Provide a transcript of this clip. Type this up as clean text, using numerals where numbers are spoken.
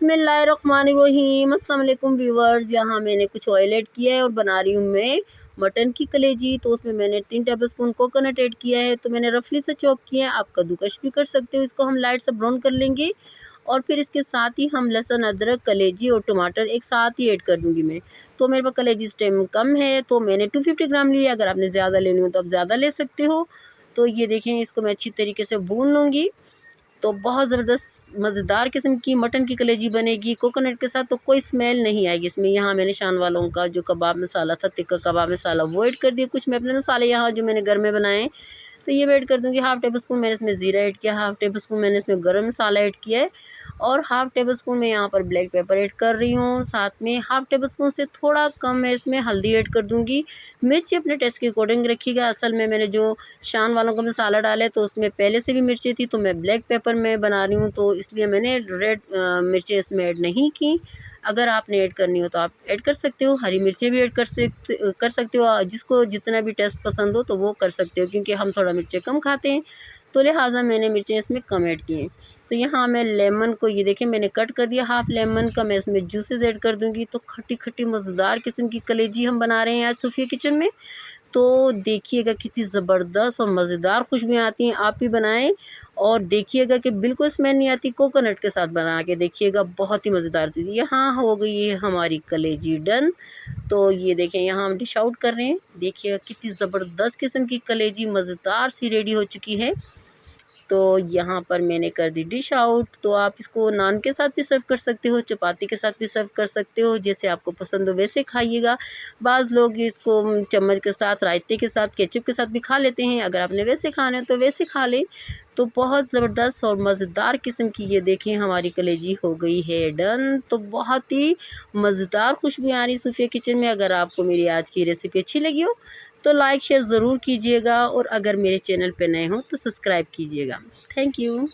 बिस्मिल्लाहिर्रहमानिर्रहीम। अस्सलाम वालेकुम व्यूवर्स। यहाँ मैंने कुछ ऑयल ऐड किया है और बना रही हूँ मैं मटन की कलेजी। तो उसमें मैंने 3 टेबलस्पून कोकोनट ऐड किया है। तो मैंने रफली से चॉप किया है, आप कद्दूकश भी कर सकते हो। इसको हम लाइट से ब्राउन कर लेंगे और फिर इसके साथ ही हम लहसुन, अदरक, कलेजी और टमाटर एक साथ ही ऐड कर दूँगी मैं। तो मेरे पास कलेजी इस टाइम कम है तो मैंने 250 ग्राम लिया। अगर आपने ज़्यादा लेनी हो तो आप ज़्यादा ले सकते हो। तो ये देखें, इसको मैं अच्छी तरीके से भून लूँगी। तो बहुत ज़बरदस्त मज़ेदार किस्म की मटन की कलेजी बनेगी कोकोनट के साथ, तो कोई स्मेल नहीं आएगी इसमें। यहाँ मैंने शान वालों का जो कबाब मसाला था, तिक्का कबाब मसाला, वो ऐड कर दिया। कुछ मैं अपने मसाले यहाँ जो मैंने घर में बनाए तो ये ऐड कर दूँगी। हाफ़ टेबल स्पून मैंने इसमें ज़ीरा ऐड किया, हाफ़ टेबल स्पून मैंने इसमें गरम मसाला ऐड किया है और हाफ़ टेबल स्पून मैं यहाँ पर ब्लैक पेपर ऐड कर रही हूँ। साथ में हाफ़ टेबल स्पून से थोड़ा कम मैं इसमें हल्दी ऐड कर दूँगी। मिर्ची अपने टेस्ट के अकॉर्डिंग रखिएगा। असल में मैंने जो शान वालों का मसाला डाला है तो उसमें पहले से भी मिर्ची थी, तो मैं ब्लैक पेपर में बना रही हूँ तो इसलिए मैंने रेड मिर्चें इसमें ऐड नहीं की। अगर आपने ऐड करनी हो तो आप ऐड कर सकते हो, हरी मिर्चें भी ऐड कर सकते हो। जिसको जितना भी टेस्ट पसंद हो तो वो कर सकते हो, क्योंकि हम थोड़ा मिर्चें कम खाते हैं तो लिहाजा मैंने मिर्चें इसमें कम ऐड की हैं। तो यहाँ मैं लेमन को, ये देखें मैंने कट कर दिया हाफ़ लेमन का, मैं इसमें जूसेस ऐड कर दूँगी। तो खट्टी खट्टी मज़ेदार किस्म की कलेजी हम बना रहे हैं आज सूफिया किचन में। तो देखिएगा कितनी ज़बरदस्त और मज़ेदार खुशबुएँ आती हैं। आप भी बनाएं और देखिएगा कि बिल्कुल स्मेल नहीं आती। कोकोनट के साथ बना के देखिएगा, बहुत ही मज़ेदार होती है। यहाँ हो गई है हमारी कलेजी डन। तो ये देखें, यहाँ हम डिश आउट कर रहे हैं। देखिएगा कितनी ज़बरदस्त किस्म की कलेजी मज़ेदार सी रेडी हो चुकी है। तो यहाँ पर मैंने कर दी डिश आउट। तो आप इसको नान के साथ भी सर्व कर सकते हो, चपाती के साथ भी सर्व कर सकते हो, जैसे आपको पसंद हो वैसे खाइएगा। बाज़ लोग इसको चम्मच के साथ, रायते के साथ, केचप के साथ भी खा लेते हैं। अगर आपने वैसे खाना है तो वैसे खा लें। तो बहुत ज़बरदस्त और मज़ेदार किस्म की ये देखें हमारी कलेजी हो गई है डन। तो बहुत ही मज़ेदार खुशबू आ रही सूफिया किचन में। अगर आपको मेरी आज की रेसिपी अच्छी लगी हो तो लाइक शेयर ज़रूर कीजिएगा और अगर मेरे चैनल पे नए हों तो सब्सक्राइब कीजिएगा। Thank you.